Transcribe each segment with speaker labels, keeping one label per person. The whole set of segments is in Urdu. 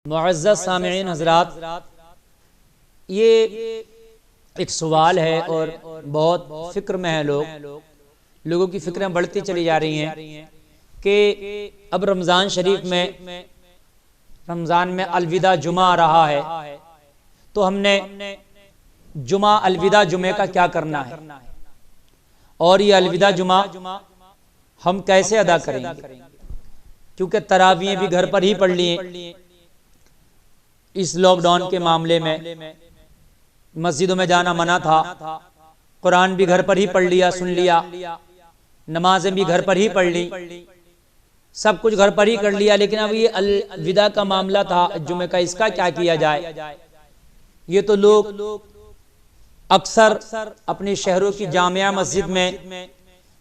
Speaker 1: معزز سامعین حضرات، یہ ایک سوال ہے اور بہت فکر میں ہے لوگوں کی فکریں بڑھتی چلی جا رہی ہیں کہ اب رمضان شریف میں رمضان میں الوداع جمعہ آ رہا ہے، تو ہم نے جمعہ الوداع جمعے کا کیا کرنا ہے، اور یہ الوداع جمعہ ہم کیسے ادا کریں گے، کیونکہ تراویح بھی گھر پر ہی پڑھ لیے اس لاک ڈاؤن کے معاملے میں، مسجدوں میں جانا منع تھا، قرآن بھی گھر پر ہی پڑھ لیا، سن لیا، نمازیں بھی گھر پر ہی پڑھ لی، سب کچھ گھر پر ہی کر لیا، لیکن اب یہ الوداع کا معاملہ تھا جمعے کا، اس کا کیا کیا جائے۔ یہ تو لوگ اکثر اپنے شہروں کی جامعہ مسجد میں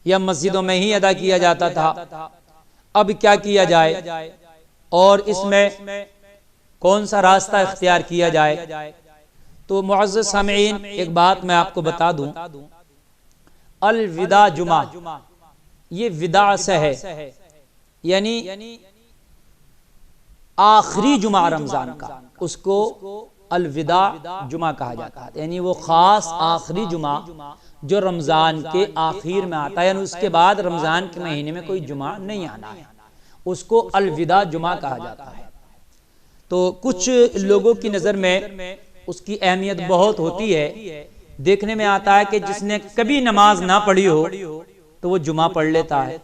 Speaker 1: یا مسجدوں میں ہی ادا کیا جاتا تھا، اب کیا کیا جائے اور اس میں کون سا راستہ اختیار کیا جائے۔ تو معزز سامعین، ایک بات میں آپ کو بتا دوں، الوداع جمعہ یہ وداع سے ہے، یعنی آخری جمعہ رمضان کا، اس کو الوداع جمعہ کہا جاتا ہے، یعنی وہ خاص آخری جمعہ جو رمضان کے آخر میں آتا ہے، یعنی اس کے بعد رمضان کے مہینے میں کوئی جمعہ نہیں آنا ہے، اس کو الوداع جمعہ کہا جاتا ہے۔ تو کچھ لوگوں کی نظر میں اس کی اہمیت بہت ہوتی ہے، دیکھنے میں آتا ہے کہ جس نے کبھی نماز نہ پڑھی ہو تو وہ جمعہ پڑھ لیتا ہے،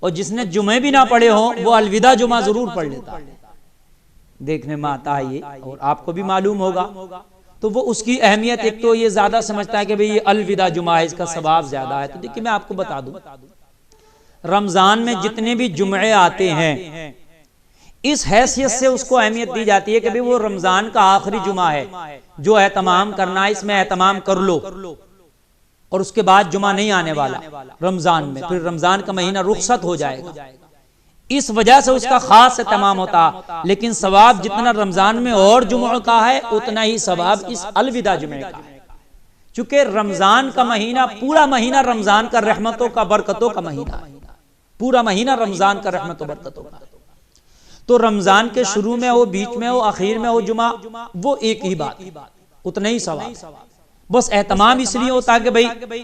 Speaker 1: اور جس نے جمعے بھی نہ پڑھے ہو وہ الوداع جمعہ ضرور پڑھ لیتا ہے، دیکھنے میں آتا ہے یہ، اور آپ کو بھی معلوم ہوگا۔ تو وہ اس کی اہمیت ایک تو یہ زیادہ سمجھتا ہے کہ بھئی یہ الوداع جمعہ ہے، اس کا ثواب زیادہ ہے۔ تو دیکھیں میں آپ کو بتا دوں، رمضان میں جتنے بھی جمعے آتے ہیں اس حیثیت سے اس کو اہمیت دی جاتی ہے کہ بھئی وہ رمضان کا آخری جمعہ ہے، جو اہتمام کرنا ہے اس میں اہتمام کر لو، اور اس کے بعد جمعہ نہیں آنے والا رمضان میں، پھر رمضان کا مہینہ رخصت ہو جائے گا، اس وجہ سے اس کا خاص اہتمام ہوتا۔ لیکن ثواب جتنا رمضان میں اور جمعہ کا ہے اتنا ہی ثواب اس الوداع جمعے کا ہے، چونکہ رمضان کا مہینہ پورا مہینہ رمضان کا رحمتوں کا برکتوں کا مہینہ ہے، پورا مہینہ رمضان کا رحمتوں برکتوں کا۔ تو رمضان کے شروع میں ہو، بیچ میں ہو، آخر میں ہو جمعہ، وہ ایک ہی بات، اتنا ہی ثواب، بس اہتمام اس لیے ہوتا ہے کہ بھئی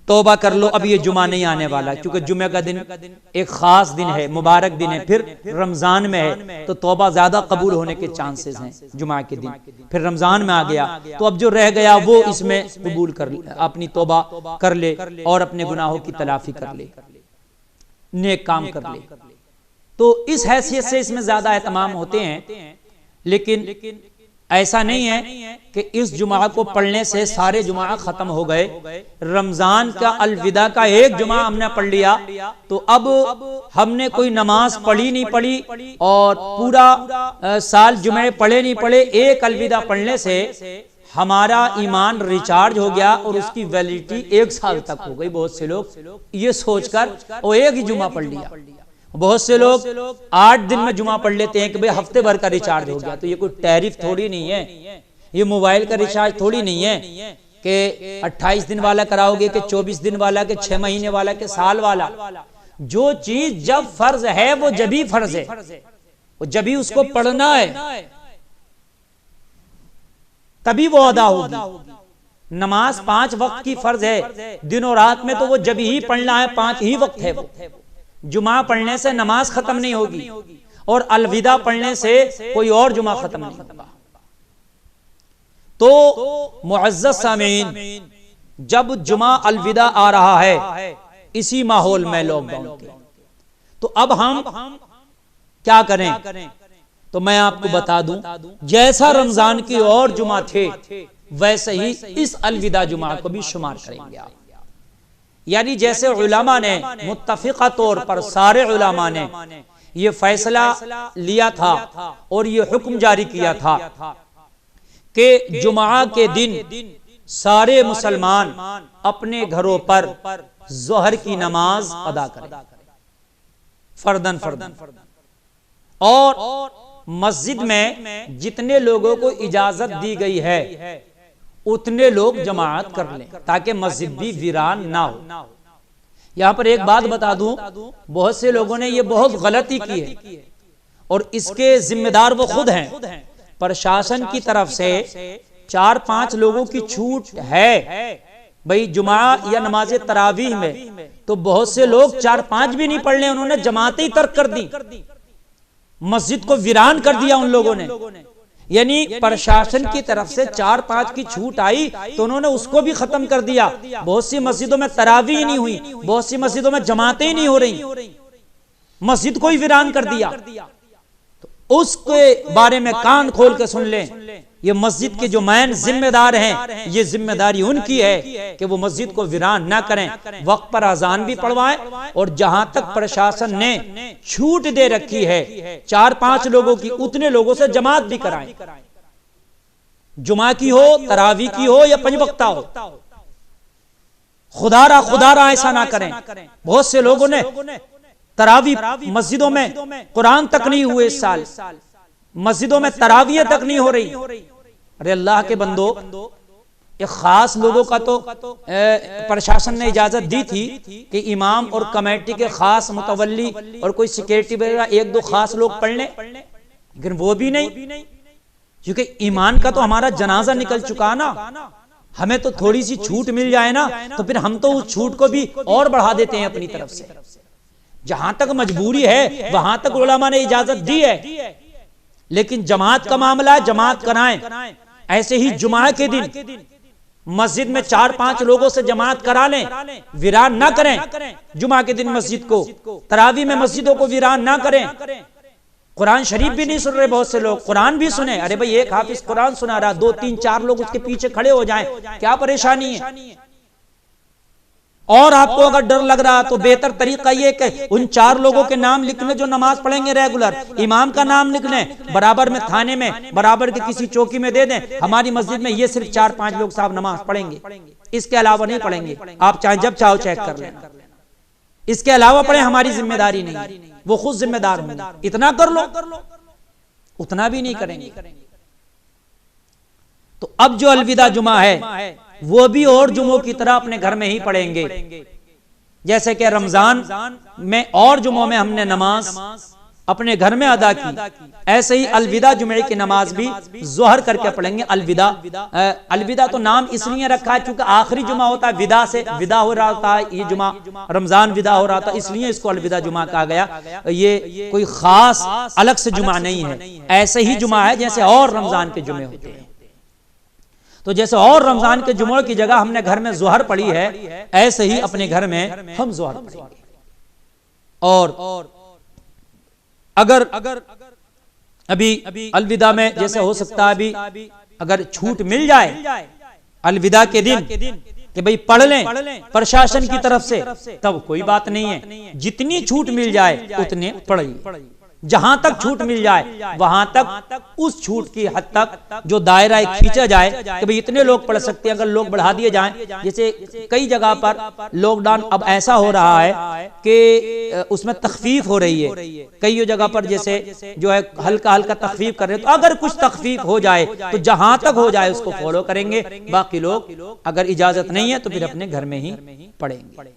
Speaker 1: توبہ کر لو، اب یہ جمعہ نہیں آنے والا، کیونکہ جمعہ کا دن ایک خاص دن ہے، مبارک دن ہے، پھر رمضان میں ہے تو توبہ زیادہ قبول ہونے کے چانسز ہیں جمعہ کے دن، پھر رمضان میں آ گیا تو اب جو رہ گیا وہ اس میں قبول کر لے، اپنی توبہ کر لے اور اپنے گناہوں کی تلافی کر لے، نیک کام کر لے۔ تو اس حیثیت سے اس میں زیادہ اہتمام ہوتے ہیں، لیکن ایسا نہیں ہے کہ اس جمعہ کو پڑھنے سے سارے جمعہ ختم ہو گئے۔ رمضان کا الوداع کا ایک جمعہ ہم نے پڑھ لیا تو اب ہم نے کوئی نماز پڑھی نہیں پڑھی اور پورا سال جمعے پڑھے نہیں پڑھے، ایک الوداع پڑھنے سے ہمارا ایمان ریچارج ہو گیا اور اس کی ویلیڈیٹی ایک سال تک ہو گئی۔ بہت سے لوگ یہ سوچ کر وہ ایک ہی جمعہ پڑھ لیا، بہت سے لوگ 8 دن میں جمعہ پڑھ لیتے ہیں کہ بھئی ہفتے بھر کا ریچارج ہو گیا۔ تو یہ کوئی ٹیرف تھوڑی نہیں ہے، یہ موبائل کا ریچارج تھوڑی نہیں ہے کہ 28 دن والا کراؤ گے کہ 24 دن والا کہ 6 مہینے والا کہ سال والا۔ جو چیز جب فرض ہے وہ جبھی فرض ہے، وہ جبھی اس کو پڑھنا ہے تبھی وہ ادا ہوگی۔ نماز 5 وقت کی فرض ہے دن اور رات میں، تو وہ جبھی ہی پڑھنا ہے، 5 ہی وقت ہے وہ۔ جمعہ پڑھنے سے نماز ختم نہیں ہوگی اور الوداع پڑھنے سے کوئی اور جمعہ ختم نہیں ہوگا۔ تو معزز سامعین، جب جمعہ الوداع آ رہا ہے اسی ماحول میں لاک ڈاؤن کے، تو اب ہم کیا کریں؟ تو میں آپ کو بتا دوں، جیسا رمضان کی اور جمعہ تھے ویسے ہی اس الوداع جمعہ کو بھی شمار کریں گے آپ، یعنی جیسے علماء نے متفقہ طور پر سارے علماء نے یہ فیصلہ لیا تھا اور یہ حکم جاری کیا تھا کہ جمعہ کے دن سارے مسلمان اپنے گھروں پر ظہر کی نماز ادا کریں فرداً فرداً، اور مسجد میں جتنے لوگوں کو اجازت دی گئی ہے اتنے لوگ جماعت کر لیں تاکہ مسجد بھی ویران نہ ہو۔ یہاں پر ایک بات بتا دوں، بہت سے لوگوں نے یہ بہت غلطی کی ہے، اور اس کے ذمہ دار وہ خود ہیں. پرشاسن کی طرف سے 4-5 لوگوں کی چھوٹ ہے بھئی جمعہ یا نماز تراویح میں، تو بہت سے لوگ 4-5 بھی نہیں پڑھ لیں، انہوں نے جماعتیں ترک کر دی، مسجد کو ویران کر دیا ان لوگوں نے. یعنی پرشاسن کی طرف سے 4-5 کی چھوٹ آئی تو انہوں نے اس کو بھی ختم کر دیا. بہت سی مسجدوں میں تراویح نہیں ہوئی، بہت سی مسجدوں میں جماعتیں نہیں ہو رہی، مسجد کو ہی ویران کر دیا. تو اس کے بارے میں کان کھول کے سن لیں، یہ مسجد کے جو مین ذمہ دار ہیں، یہ ذمہ داری ان کی ہے کہ وہ مسجد کو ویران نہ کریں، وقت پر اذان بھی پڑھوائیں، اور جہاں تک پرشاسن نے چھوٹ دے رکھی ہے 4-5 لوگوں کی، اتنے لوگوں سے جماعت بھی کرائیں، جمعہ کی ہو، تراویح کی ہو یا 5 وقتہ ہو. خدا را ایسا نہ کریں. بہت سے لوگوں نے تراویح مسجدوں میں قرآن تک نہیں ہوئے، اس سال مسجدوں میں تراویح تک نہیں ہو رہی. ارے اللہ کے بندو، ایک خاص لوگوں کا تو پرشاسن نے اجازت دی تھی کہ امام اور کمیٹی کے خاص متولی اور کوئی سیکیورٹی وغیرہ 1-2 خاص لوگ پڑھ لیں، لیکن وہ بھی نہیں، کیونکہ ایمان کا تو ہمارا جنازہ نکل چکا نا. ہمیں تو تھوڑی سی چھوٹ مل جائے نا تو پھر ہم تو اس چھوٹ کو بھی اور بڑھا دیتے ہیں اپنی طرف سے. جہاں تک مجبوری ہے وہاں تک علماء نے اجازت دی ہے، لیکن جماعت کا معاملہ ہے، جماعت کرائیں. ایسے ہی جمعہ کے دن مسجد میں 4-5 لوگوں سے جماعت کرا لیں، ویران نہ کریں. جمعہ کے دن مسجد کو، تراویح میں مسجدوں کو ویران نہ کریں. قرآن شریف بھی نہیں سن رہے بہت سے لوگ، قرآن بھی سنیں. ارے بھئی ایک حافظ قرآن سنا رہا، 2-3-4 لوگ اس کے پیچھے کھڑے ہو جائیں، کیا پریشانی ہے؟ اور آپ کو اگر ڈر لگ رہا تو بہتر طریقہ یہ کہ ان 4 لوگوں کے نام لکھ لیں جو نماز پڑھیں گے ریگولر، امام کا نام لکھ لیں، برابر میں تھانے میں برابر کے کسی چوکی میں دے دیں، ہماری مسجد میں یہ صرف 4-5 لوگ صاحب نماز پڑھیں گے، اس کے علاوہ نہیں پڑھیں گے. آپ چاہے جب چاہو چیک کر لیں، اس کے علاوہ پڑھیں، ہماری ذمہ داری نہیں، وہ خود ذمہ دار ہوں گے. اتنا کر لو، اتنا بھی نہیں کریں گے. تو اب جو الوداع جمعہ ہے وہ بھی اور جمعوں کی طرح اپنے گھر میں ہی پڑھیں گے. جیسے کہ رمضان میں اور جمعوں میں ہم نے نماز اپنے گھر میں ادا کی، ایسے ہی الوداع جمعے کی نماز بھی ظہر کر کے پڑھیں گے. الوداع تو نام اس لیے رکھا ہے چونکہ آخری جمعہ ہوتا ہے، ودا سے ودا ہو رہا ہوتا ہے، یہ جمعہ رمضان ودا ہو رہا تھا، اس لیے اس کو الوداع جمعہ کہا گیا. یہ کوئی خاص الگ سے جمعہ نہیں ہے، ایسے ہی جمعہ ہے جیسے اور رمضان کے جمعے ہوتے ہیں. تو جیسے اور رمضان کے جمعوں کی جگہ ہم نے گھر میں ظہر پڑھی ہے، ایسے ہی اپنے گھر میں ہم ظہر پڑھیں گے. اور اگر ابھی الوداع میں جیسے ہو سکتا ہے ابھی اگر چھوٹ مل جائے الوداع کے دن کہ بھئی پڑھ لیں پرشاسن کی طرف سے، تب کوئی بات نہیں ہے، جتنی چھوٹ مل جائے اتنے پڑھیے. جہاں تک چھوٹ مل جائے وہاں تک اس چھوٹ کی حد تک جو دائرہ کھینچا جائے کہ بھئی اتنے لوگ پڑھ سکتے ہیں. اگر لوگ بڑھا دیے جائیں، جیسے کئی جگہ پر لاک ڈاؤن اب ایسا ہو رہا ہے کہ اس میں تخفیف ہو رہی ہے، کئی جگہ پر جیسے جو ہے ہلکا تخفیف کر رہے ہیں، تو اگر کچھ تخفیف ہو جائے تو جہاں تک ہو جائے اس کو فالو کریں گے. باقی لوگ اگر اجازت نہیں ہے تو پھر اپنے گھر میں ہی پڑھیں گے.